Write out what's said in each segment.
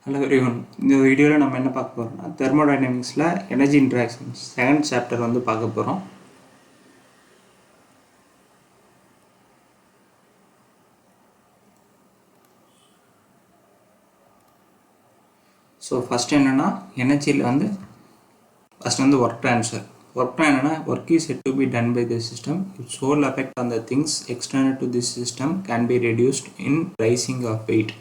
Hello everyone. இந்த வீடியோவில் நம்ம என்ன பார்க்க போகிறோம்னா தெர்மோடைனமிக்ஸில் எனர்ஜி இன்ட்ராக்ஷன்ஸ் செகண்ட் சாப்டர் வந்து பார்க்க போகிறோம். ஸோ ஃபஸ்ட் என்னென்னா எனர்ஜியில் வந்து ஒர்க் ட்ரான்ஸ்ஃபர். ஒர்க் என்னென்னா work is said to be done by the system. It's sole effect on the things external to this system can be reduced in raising of weight.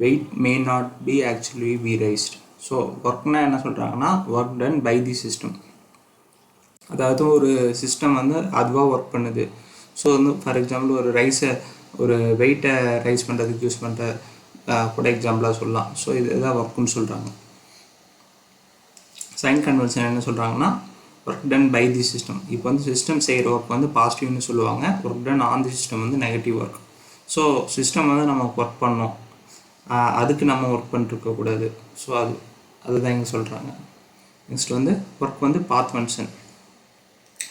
weight may not be actually be raised. So ஒர்க்னா என்ன சொல்கிறாங்கன்னா work done by the system, அதாவது ஒரு system வந்து அதுவாக work பண்ணுது. So வந்து for example ஒரு வெயிட்டை ரைஸ் பண்ணுறதுக்கு யூஸ் பண்ணுற கூட எக்ஸாம்பிளாக சொல்லலாம். ஸோ இது எதாவது ஒர்க்குன்னு சொல்கிறாங்க. சைன் கன்வென்ஷன் என்ன சொல்கிறாங்கன்னா work done by the system. இப்போ வந்து சிஸ்டம் செய்கிற ஒர்க் வந்து பாசிட்டிவ்னு சொல்லுவாங்க, work done on the system வந்து நெகட்டிவ் ஒர்க். ஸோ சிஸ்டம் வந்து நம்ம ஒர்க் பண்ணோம், அதுக்கு நம்ம ஒர்க் பண்ணிருக்கக்கூடாது. ஸோ அதுதான் இங்கே சொல்கிறாங்க. நெக்ஸ்ட் வந்து ஒர்க் வந்து பாத் ஃபங்க்ஷன்.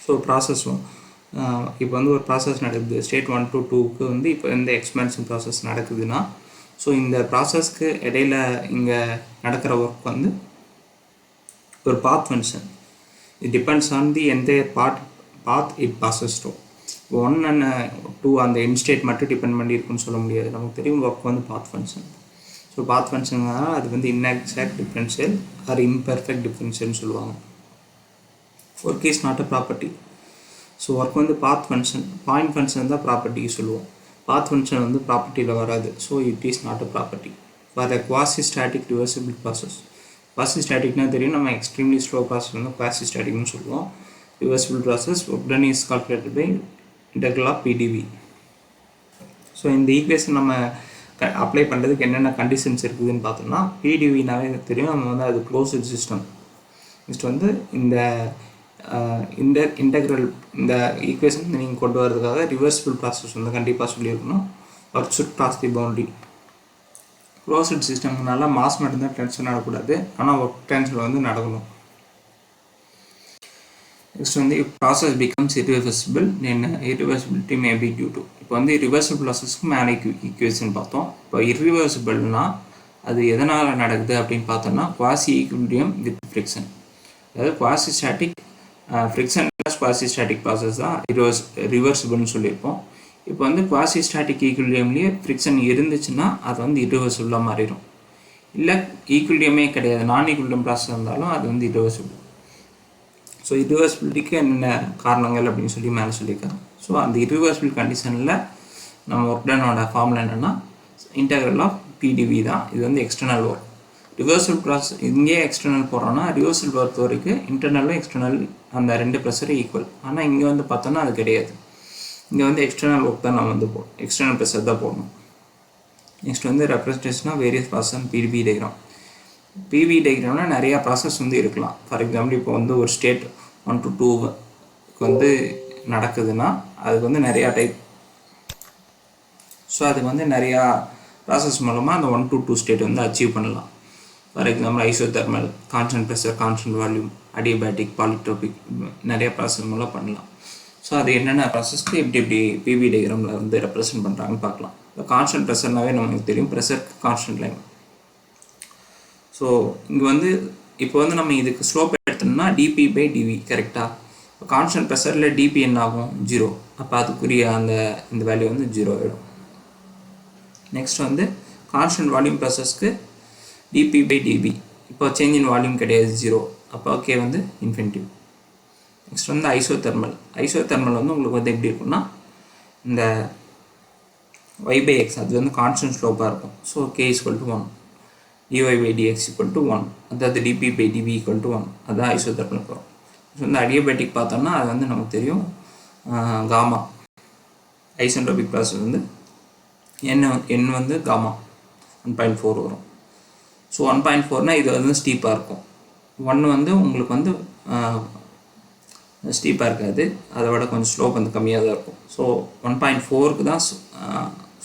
ஸோ ப்ராசஸும் இப்போ வந்து ஒரு ப்ராசஸ் நடக்குது ஸ்டேட் 1 to 2க்கு வந்து இப்போ இந்த எக்ஸ்பேன்ஷன் ப்ராசஸ் நடக்குதுன்னா, ஸோ இந்த ப்ராசஸ்க்கு இடையில் இங்கே நடக்கிற ஒர்க் வந்து ஒரு path function. It depends on the entire path it passes to. 1 and 2 அந்த எண்ட் ஸ்டேட் மட்டும் டிபெண்ட் பண்ணி இருக்குன்னு சொல்ல முடியாது. நமக்கு தெரியும் ஒர்க் வந்து பாத் ஃபங்க்ஷன். ஸோ பாத் ஃபங்க்ஷன்னா அது வந்து இன்எக்ஸாக்ட் டிஃபரன்ஷியல் ஆர் இம்பெர்ஃபெக்ட் டிஃபரன்ஷியல்னு சொல்லுவாங்க. Work is not a property. So work வந்து பாத் ஃபங்க்ஷன், பாயிண்ட் ஃபங்க்ஷன் தான் ப்ராப்பர்ட்டிக்கு சொல்லுவோம். பாத் ஃபங்க்ஷன் வந்து ப்ராப்பர்ட்டியில் வராது. So it is not a property for the quasi static reversible process. Quasi ஸ்டாட்டிக்னா தெரியும், நம்ம எக்ஸ்ட்ரீம்லி ஸ்லோ ப்ராசஸ் வந்து குவாசி ஸ்டாட்டிக்னு சொல்லுவோம். Reversible process work done is calculated by integral of PdV. So இந்த ஈக்குவேஷன் நம்ம அப்ளை பண்ணுறதுக்கு என்னென்ன கண்டிஷன்ஸ் இருக்குதுன்னு பார்த்தோம்னா, PdVனாவே தெரியும், நம்ம வந்து அது க்ளோஸ்டு சிஸ்டம். நெக்ஸ்ட் வந்து இந்த இன்டெக்ரல் இந்த ஈக்குவேஷன் நீங்கள் கொண்டு வரதுக்காக ரிவர்சிபிள் ப்ராசஸ் வந்து கண்டிப்பாக சொல்லியிருக்கணும். Work should pass the boundary. Closed சிஸ்டம்னால மாஸ் மட்டும்தான் ட்ரான்ஸ்ஃபர் நடக்கூடாது, ஆனால் ஒர்க் ட்ரான்ஸ்ஃபர் வந்து நடக்கணும். நெக்ஸ்ட் வந்து process becomes irreversible, then irreversibility may be due to. இப்போ வந்து ரிவர்சிபிள் ப்ராசஸ்க்கு மேலே ஈக்குவேஷன் பார்த்தோம். இப்போ இர்ரிவர்சிபிள்னா அது எதனால் நடக்குது அப்படின்னு பார்த்தோம்னா குவாசி ஈக்விலிபிரியம் வித் ஃப்ரிக்ஷன். அதாவது quasi static friction plus quasi static process தான் ரிவர்சிபிள்னு சொல்லியிருப்போம். இப்போ வந்து குவாசி ஸ்டாட்டிக் ஈக்விலிபிரியம்லேயே ஃப்ரிக்ஷன் இருந்துச்சுன்னா அது வந்து irreversible மாறிடும். இல்லை ஈக்விலிபிரியமே கிடையாது, நான் ஈக்விலிபிரியம் ப்ராசஸ் இருந்தாலும் அது வந்து irreversible. ஸோ irreversibilityக்கு என்னென்ன காரணங்கள் அப்படின்னு சொல்லி மேலே சொல்லியிருக்காங்க. ஸோ அந்த irreversible கண்டிஷனில் நம்ம ஒர்க் டனோட ஃபார்முலா என்னென்னா இன்டெக்ரல் ஆஃப் PdV தான். இது வந்து எக்ஸ்டர்னல் ஒர்க். ரிவர்சல் ப்ராசஸ் இங்கேயே எக்ஸ்டர்னல் போகிறோன்னா ரிவர்சல் பொறுத்த வரைக்கும் இன்டர்னலும் எக்ஸ்டர்னல் அந்த 2 ப்ரெஷரும் ஈக்குவல். ஆனால் இங்கே வந்து பார்த்தோன்னா அது கிடையாது. இங்கே வந்து எக்ஸ்டர்னல் ஒர்க் தான் நம்ம வந்து எக்ஸ்டர்னல் ப்ரெஷர் தான் போடணும். நெக்ஸ்ட் வந்து representation of various process and PV diagram. PV டயக்ராம்னா நிறையா ப்ராசஸ் வந்து இருக்கலாம். ஃபார் எக்ஸாம்பிள் இப்போ வந்து ஒரு ஸ்டேட் 1 to 2க்கு வந்து நடக்குதுன்னா அதுக்கு வந்து நிறையா டைப். ஸோ அதுக்கு வந்து நிறையா ப்ராசஸ் மூலமாக அந்த 1 to 2 ஸ்டேட் வந்து அச்சீவ் பண்ணலாம். For example isothermal, constant pressure, constant volume, adiabatic, polytropic, நிறைய ப்ராசஸ் மூலம் பண்ணலாம். ஸோ அது என்னென்ன ப்ராசஸ்க்கு எப்படி PV டயக்ராமில் வந்து ரெப்ரசென்ட் பண்ணுறாங்கன்னு பார்க்கலாம். இப்போ கான்ஸ்டன்ட் ப்ரெஷர்னாவே நமக்கு தெரியும், ப்ரெஷருக்கு கான்ஸ்டன்ட் லைன். ஸோ இங்கே வந்து இப்போ வந்து நம்ம இதுக்கு ஸ்லோப் எடுத்தோம்னா dP/dV கரெக்டாக. இப்போ கான்ஸ்டன்ட் ப்ரெஷரில் dP என்ன ஆகும்? 0. அப்போ அதுக்குரிய இந்த வேல்யூ வந்து 0 ஆகிடும். நெக்ஸ்ட் வந்து கான்ஸ்டன்ட் வால்யூம் ப்ரெஷர்ஸ்க்கு dP/dV. இப்போ சேஞ்ச் இன் வால்யூம் கிடையாது, 0. அப்போ ஓகே வந்து இன்ஃபினிட்டிவ். நெக்ஸ்ட் வந்து ஐசோதெர்மல் வந்து உங்களுக்கு வந்து எப்படி இருக்குன்னா இந்த y/x அது வந்து கான்ஸ்டன்ட் ஸ்லோப்பாக இருக்கும். ஸோ k = 1, dy/dx = 1, அதாவது dP/dV = 1. அதுதான் ஐசோதெர்மல் வரும். ஸோ இந்த அடியபேட்டிக் பார்த்தோம்னா அது வந்து நமக்கு தெரியும் காமா. ஐசென்ட்ரோபிக் ப்ராசஸ் வந்து n வந்து காமா 1.4 வரும். ஸோ 1.4னால் இது வந்து ஸ்டீப்பாக இருக்கும். 1 வந்து உங்களுக்கு வந்து ஸ்டீப்பாக இருக்காது, அதை விட கொஞ்சம் ஸ்லோப் வந்து கம்மியாக தான் இருக்கும். ஸோ 1.4க்கு தான்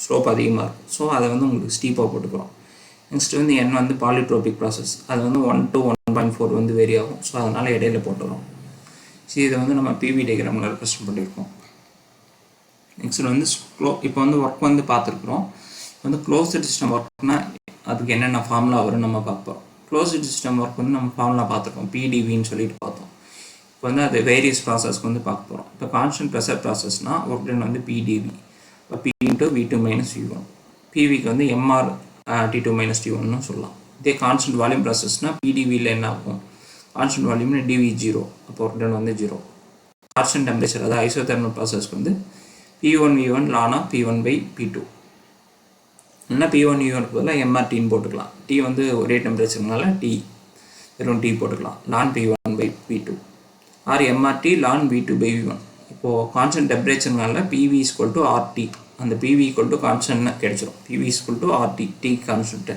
ஸ்லோப் அதிகமாக இருக்கும். ஸோ அதை வந்து உங்களுக்கு ஸ்டீப்பாக போட்டுக்கிறோம். நெக்ஸ்ட் வந்து n வந்து பாலிட்ரோபிக் ப்ராசஸ், அது வந்து 1 to 1.4 வந்து வேரி ஆகும். ஸோ அதனால் இடையில போட்டுறோம். ஸோ இதை வந்து நம்ம PV டயக்ராமில் ரெப்ரசென்ட் பண்ணியிருக்கோம். நெக்ஸ்ட் வந்து இப்போ வந்து ஒர்க் வந்து பார்த்துருக்குறோம். வந்து க்ளோஸ்டு சிஸ்டம் ஒர்க்னா அதுக்கு என்னென்ன ஃபார்முலா வரும் நம்ம பார்ப்போம். க்ளோஸ்டு சிஸ்டம் ஒர்க் வந்து நம்ம ஃபார்முலா பார்த்துருக்கோம், பிடிவின்னு சொல்லிட்டு பார்த்தோம். இப்போ வந்து அது வேரியஸ் ப்ராசஸ்க்கு வந்து பார்க்க போகிறோம். இப்போ கான்ஸ்டன்ட் ப்ரெஷர் ப்ராசஸ்னால் ஒர்க் டன் வந்து பிடிவி, இப்போ P into V2 minus V1, பிவிக்கு வந்து MR T2 மைனஸ் T1னு சொல்லலாம். இதே கான்ஸ்டன்ட் வால்யூம் ப்ராசஸ்னால் பிடிவியில் என்ன ஆகும், கான்ஸ்டன்ட் வால்யூம்னு டிவி 0, அப்போ ஒர்க் டன் வந்து 0. கான்ஸ்டன்ட் டெம்பரேச்சர் அதாவது ஐசோதெர்மல் ப்ராசஸ்க்கு வந்து P1 V1 ln of P1/P2, இல்லைனா P1 V1க்கு பதிலாக MRTன்னு போட்டுக்கலாம். T வந்து ஒரே டெம்பரேச்சர்னால T வெறும் T போட்டுக்கலாம், ln P1/P2 or MRT ln V2/V1. இப்போது கான்ஸ்டன்ட் டெம்பரேச்சர்னால PV = RT, அந்த PV = கான்ஸ்டன்ட்னு கிடைச்சிடும். PV = RT, T constant.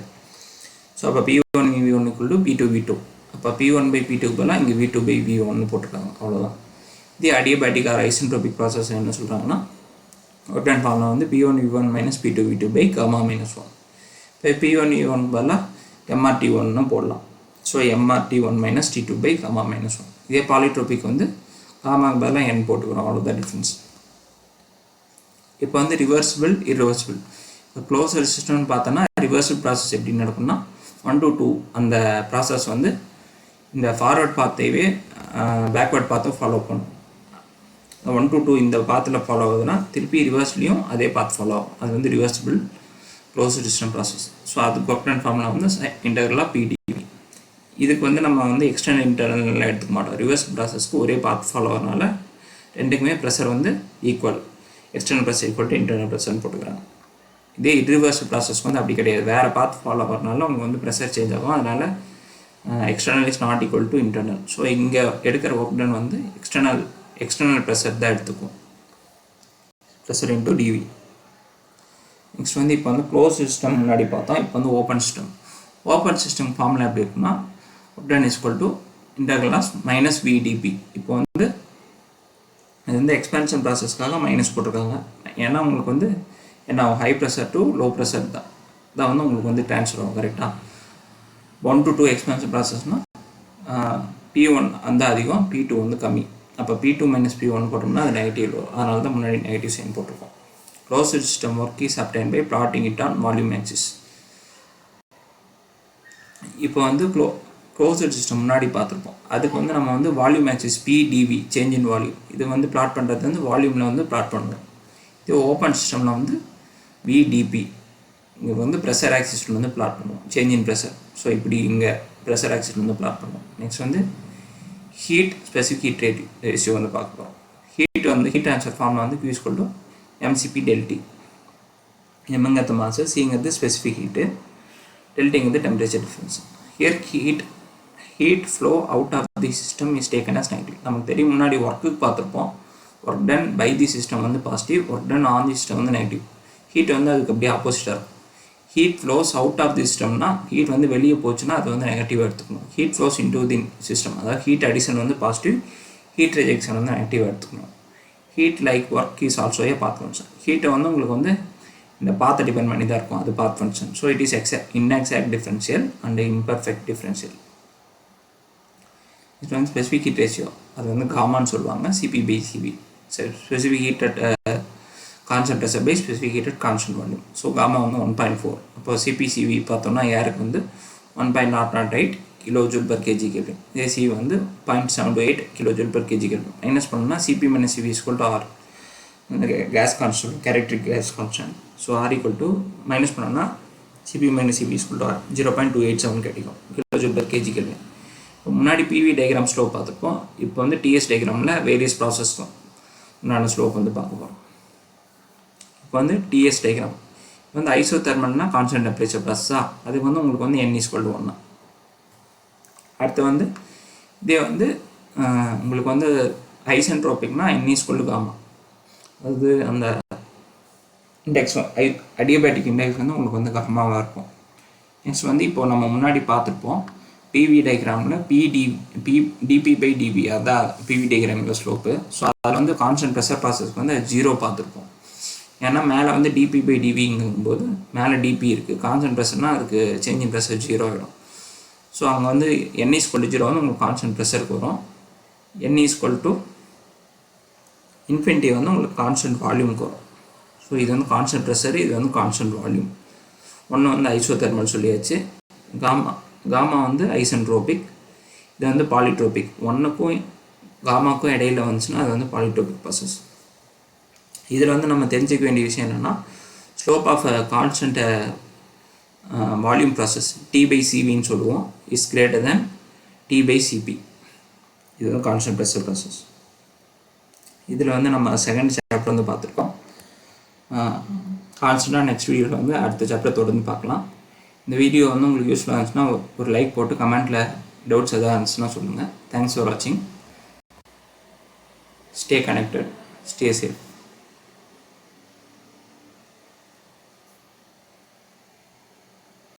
So அப்போ P1 V1 = P2 V2, அப்போ P1/P2க்கு பதிலாக இங்கே V2/V1 போட்டிருக்காங்க, அவ்வளோதான். இதே அடியபேட்டிக் ஆர் ஐசென்ட்ரோபிக் ப்ராசஸ் என்ன சொல்கிறாங்கன்னா ஒர்க் டன் ஃபார்முலா வந்து P1 V1 minus P2 V2/Γ-1. இப்போ P1 V1 பதிலாக MRT1 போடலாம். So MRT1 minus T2/Γ-1. இதே பாலிட்ரோபிக் வந்து காமாக்கு பதிலாக N போட்டுக்கிறோம், அவ்வளோதான் டிஃப்ரென்ஸ். இப்போ வந்து ரிவர்சிபிள் இரிவர்சிபிள். இப்போ க்ளோஸ்டு சிஸ்டம்னு பார்த்தோன்னா ரிவர்சிபிள் ப்ராசஸ் எப்படி நடக்கும்னா 1 to 2 அந்த ப்ராசஸ் வந்து இந்த ஃபார்வர்ட் பாத்தையே பேக்வர்ட் பாத்தும் ஃபாலோ பண்ணும். 1 to 2 இந்த பாத்தில் ஃபாலோ ஆகுதுன்னா திருப்பி ரிவர்ஸ்லேயும் அதே பாத் ஃபாலோ ஆகும். அது வந்து reversible closed system process. So அதுக்கு ஒர்க் டன் ஃபார்முலா வந்து இன்டெக்ரலாக பிடிவி. இதுக்கு வந்து நம்ம வந்து எக்ஸ்டர்னல் இன்டர்னல்லாம் எடுத்துக்க மாட்டோம். ரிவர்சிபிள் ப்ராசஸ்க்கு ஒரே பாத் ஃபாலோ ஆகிறதுனால ரெண்டுக்குமே ப்ரெஷர் வந்து equal, external pressure equal to internal ப்ரெஷர்னு போட்டுக்கிறாங்க. இதே இரிவர்சிபிள் ப்ராசஸ்க்கு வந்து அப்படி கிடையாது, வேறு பாத் ஃபாலோ ஆகிறதுனால அவங்க வந்து ப்ரெஷர் சேஞ்ச் ஆகும். அதனால் external is not equal to internal. So இங்கே எடுக்கிற ஒர்க் டன் வந்து எக்ஸ்டர்னல் ப்ரெஷர் தான் எடுத்துக்கும், ப்ரெஷர் இன்டூ டிவி. நெக்ஸ்ட் வந்து இப்போ வந்து க்ளோஸ் சிஸ்டம் முன்னாடி பார்த்தோம். இப்போ வந்து open system. Open system formula எப்படி இருக்குன்னா work done is equal to integral of minus VdP. இப்போ வந்து இது வந்து எக்ஸ்பென்ஷன் ப்ராசஸ்க்காக மைனஸ் போட்டிருக்காங்க. ஏன்னா உங்களுக்கு வந்து என்ன high pressure to low pressure தான் வந்து உங்களுக்கு வந்து ட்ரான்ஸ்ஃபர் ஆகும். கரெக்டாக 1 to 2 எக்ஸ்பென்ஷன் ப்ராசஸ்னால் P1 வந்து அதிகம், P2 வந்து கம்மி. அப்போ P2 மைனஸ் P1 போட்டோம்னா அது நெகட்டிவ் வரும். அதனால தான் முன்னாடி நெகட்டிவ் சைன் போட்டிருக்கோம். Closed system work is obtained by plotting it on volume axis. இப்போ வந்து க்ளோஸ்டு சிஸ்டம் முன்னாடி பார்த்துருப்போம். அதுக்கு வந்து நம்ம வந்து volume axis PdV change in volume இது வந்து பிளாட் பண்ணுறது வந்து வால்யூமில் வந்து பிளாட் பண்ணுவோம். இது ஓப்பன் சிஸ்டமில் வந்து VdP இங்கே வந்து ப்ரெஷர் ஆக்சிஸில் வந்து பிளாட் பண்ணுவோம், சேஞ்ச் இன் ப்ரெஷர். ஸோ இப்படி இங்கே ப்ரெஷர் ஆக்சிஸில் வந்து பிளாட் பண்ணுவோம். நெக்ஸ்ட் வந்து ஹீட் ஸ்பெசிஃபிக் ஹீட் ரேஷியோ வந்து பார்க்க போகிறோம். ஹீட் வந்து ஹீட் ட்ரான்ஸ்ஃபர் ஃபார்முலா வந்து Q = mCp/Δt. எம்ங்கிறது மாஸ், சிங்கிறது ஸ்பெசிஃபிக் ஹீட்டு, டெல்டிங்கிறது temperature difference. Here heat flow out of the system is taken as negative. நமக்கு தெரியும், முன்னாடி ஒர்க்குக்கு பார்த்துருப்போம். Work done by the system வந்து positive, work done on the system வந்து நெகட்டிவ். ஹீட் வந்து அதுக்கு அப்படியே ஆப்போசிட்டாக இருக்கும். Heat flows out of the சிஸ்டம்னா ஹீட் வந்து வெளியே போச்சுன்னா அது வந்து நெகட்டிவாக எடுத்துக்கணும். Heat flows into the system, அதாவது ஹீட் அடிஷன் வந்து பாசிட்டிவ், ஹீட் ரிஜெக்ஷன் வந்து நெகட்டிவாக எடுத்துக்கணும். Heat like work is also a path function. ஹீட்டை வந்து உங்களுக்கு வந்து இந்த பாத்தை டிபெண்ட் பண்ணி தான் இருக்கும், அது path function. So it is inexact differential and imperfect differential. இது வந்து ஸ்பெசிஃபிக் ஹீட் ரேஷியோ, அது வந்து காமான்னு சொல்லுவாங்க, CP/Cv. Specific heat at constant pressure by specific heat at constant volume. So gamma வந்து 1.4. அப்போ CP/Cv பார்த்தோம்னா ஏருக்கு வந்து 1.008 kJ/kg. இதே Cv வந்து 0.728 kJ/kg. மைனஸ் பண்ணோம்னா CP - Cv = R, இந்த gas constant, characteristic gas constant. So R = minus பண்ணோம்னா CP - Cv = R 0.287 கிடைக்கும் kJ/kg. இப்போ முன்னாடி PV டயக்ராம் ஸ்லோப் பார்த்துருப்போம். இப்போ வந்து TS டயக்ராமில் வேரியஸ் ப்ராசஸ்க்கும் உண்டான ஸ்லோப் வந்து பார்க்க போகிறோம். இப்போ வந்து TS டயக்ராம் இப்போ வந்து ஐசோதெர்மல்னா கான்ஸ்டன்ட் டெம்பரேச்சர் ப்ராசஸா, அதுக்கு வந்து உங்களுக்கு வந்து N = 1. அடுத்து வந்து இதே வந்து உங்களுக்கு வந்து ஐசென்ட்ரோபிக்னா N = காமா, அது அந்த இண்டெக்ஸ் அடியபேட்டிக் இண்டெக்ஸ் வந்து உங்களுக்கு வந்து காமாவாக இருக்கும். நெக்ஸ்ட் வந்து இப்போ நம்ம முன்னாடி பார்த்துருப்போம் PV டயக்ராமில் dP/dV, அதுதான் PV டயக்ராமில் ஸ்லோப்பு. ஸோ அதில் வந்து கான்ஸ்டன்ட் ப்ரெஷர் ப்ராசஸ்க்கு வந்து 0 பார்த்துருப்போம். ஏன்னா மேலே வந்து dP/dVங்கும்போது மேலே dP இருக்குது, கான்ஸ்டன்ட் ப்ரெஷர்னால் அதுக்கு சேஞ்ச் இன் ப்ரெஷர் 0 ஆகிடும். ஸோ அங்கே வந்து N = 0 வந்து உங்களுக்கு கான்ஸ்டன்ட் ப்ரெஷருக்கு வரும். N = இன்ஃபினிட்டி வந்து உங்களுக்கு கான்ஸ்டன்ட் வால்யூமுக்கு வரும். ஸோ இது வந்து கான்ஸ்டன்ட் ப்ரெஷர், இது வந்து கான்ஸ்டன்ட் வால்யூம். ஒன்று வந்து ஐசோதெர்மல் சொல்லியாச்சு. காமா வந்து ஐசென்ட்ரோபிக், இது வந்து பாலிட்ரோபிக். ஒன்றுக்கும் காமாக்கும் இடையில் வந்துச்சுன்னா அது வந்து பாலிட்ரோபிக் ப்ராசஸ். இதில் வந்து நம்ம தெரிஞ்சுக்க வேண்டிய விஷயம் என்னென்னா, slope of constant volume process T/Cvன்னு சொல்லுவோம், இஸ் கிரேட்டர் தென் T/Cp. இது வந்து கான்ஸ்டன்ட் ப்ரெஷர் ப்ராசஸ். இதில் வந்து நம்ம செகண்ட் சாப்டர் வந்து பார்த்துருக்கோம். கான்ஸ்டன்ட்டாக நெக்ஸ்ட் வீடியோவில் வந்து அடுத்த சாப்டர் தொடர்ந்து பார்க்கலாம். இந்த வீடியோ வந்து உங்களுக்கு யூஸ்ஃபுல்லாக இருந்துச்சுன்னா ஒரு லைக் போட்டு கமெண்ட்டில் டவுட்ஸ் எதாவது இருந்துச்சுன்னா சொல்லுங்கள். தேங்க்ஸ் ஃபார் வாட்சிங். Stay connected, stay safe.